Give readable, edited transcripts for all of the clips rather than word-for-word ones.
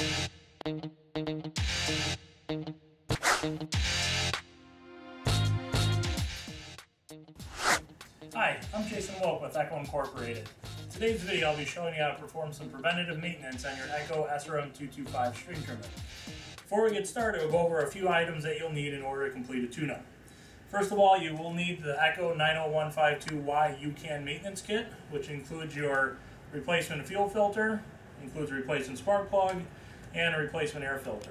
Hi, I'm Jason Wolk with Echo Incorporated. In today's video I'll be showing you how to perform some preventative maintenance on your Echo SRM225 string trimmer. Before we get started, we'll go over a few items that you'll need in order to complete a tune-up. First of all, you will need the Echo 90152Y YouCan maintenance kit, which includes your replacement fuel filter, includes a replacement spark plug, and a replacement air filter.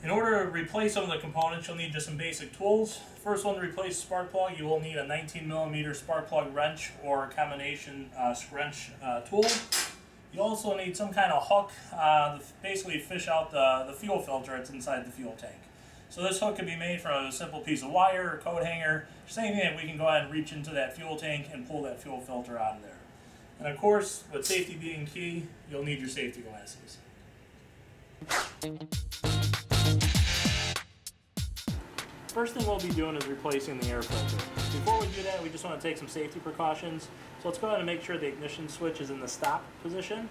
In order to replace some of the components, you'll need just some basic tools. First one, to replace the spark plug, you will need a 19mm spark plug wrench or a combination wrench tool. You also need some kind of hook to basically fish out the fuel filter that's inside the fuel tank. So this hook can be made from a simple piece of wire or coat hanger, just anything that we can go ahead and reach into that fuel tank and pull that fuel filter out of there. And of course, with safety being key, you'll need your safety glasses. First thing we'll be doing is replacing the air filter. Before we do that, we just want to take some safety precautions. So let's go ahead and make sure the ignition switch is in the stop position.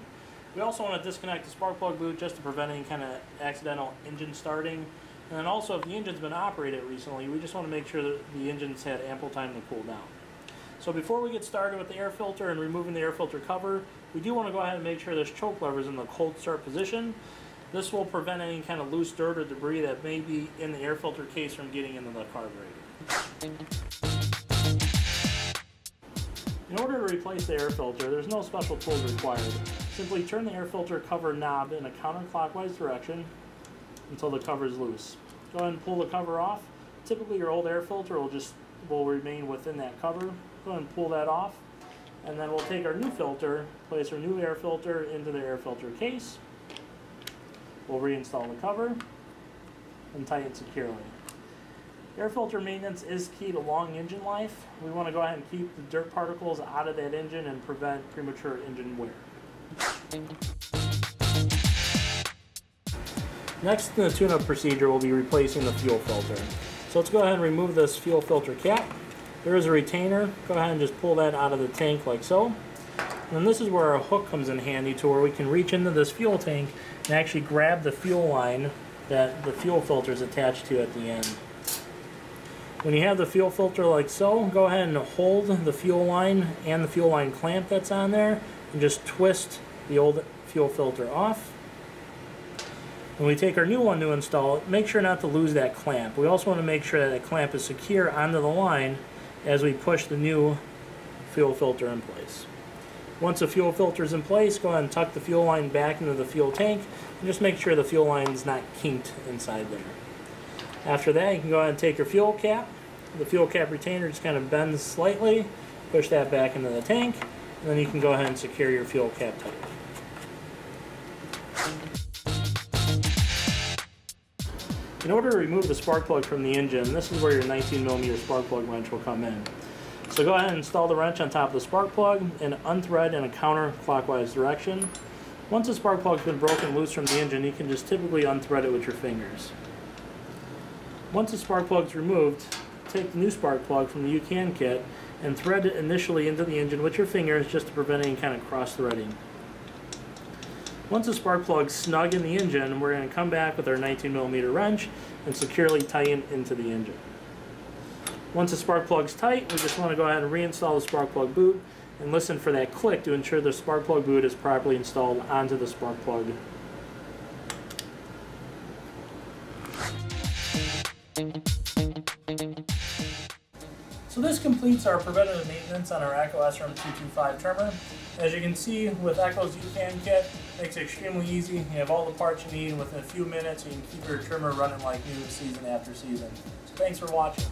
We also want to disconnect the spark plug boot just to prevent any kind of accidental engine starting. And then also, if the engine's been operated recently, we just want to make sure that the engine's had ample time to cool down. So before we get started with the air filter and removing the air filter cover, we do want to go ahead and make sure this choke lever is in the cold start position. This will prevent any kind of loose dirt or debris that may be in the air filter case from getting into the carburetor. In order to replace the air filter, there's no special tools required. Simply turn the air filter cover knob in a counterclockwise direction until the cover is loose. Go ahead and pull the cover off. Typically your old air filter will remain within that cover. Go ahead and pull that off. And then we'll take our new filter, place our new air filter into the air filter case. We'll reinstall the cover and tighten securely. Air filter maintenance is key to long engine life. We want to go ahead and keep the dirt particles out of that engine and prevent premature engine wear. Next in the tune-up procedure, we'll be replacing the fuel filter. So let's go ahead and remove this fuel filter cap. There is a retainer. Go ahead and just pull that out of the tank like so. And this is where our hook comes in handy, to where we can reach into this fuel tank and actually grab the fuel line that the fuel filter is attached to at the end. When you have the fuel filter like so, go ahead and hold the fuel line and the fuel line clamp that's on there and just twist the old fuel filter off. When we take our new one to install it, make sure not to lose that clamp. We also want to make sure that the clamp is secure onto the line as we push the new fuel filter in place. Once the fuel filter is in place, go ahead and tuck the fuel line back into the fuel tank and just make sure the fuel line is not kinked inside there. After that, you can go ahead and take your fuel cap. The fuel cap retainer just kind of bends slightly, push that back into the tank, and then you can go ahead and secure your fuel cap tight. In order to remove the spark plug from the engine, this is where your 19mm spark plug wrench will come in. So go ahead and install the wrench on top of the spark plug and unthread in a counterclockwise direction. Once the spark plug has been broken loose from the engine, you can just typically unthread it with your fingers. Once the spark plug is removed, take the new spark plug from the YouCan kit and thread it initially into the engine with your fingers just to prevent any kind of cross-threading. Once the spark plug is snug in the engine, we're going to come back with our 19mm wrench and securely tighten into the engine. Once the spark plug is tight, we just want to go ahead and reinstall the spark plug boot and listen for that click to ensure the spark plug boot is properly installed onto the spark plug. So this completes our preventative maintenance on our Echo SRM225 trimmer. As you can see, with Echo's YouCan kit, it makes it extremely easy. You have all the parts you need within a few minutes. You can keep your trimmer running like new season after season. So thanks for watching.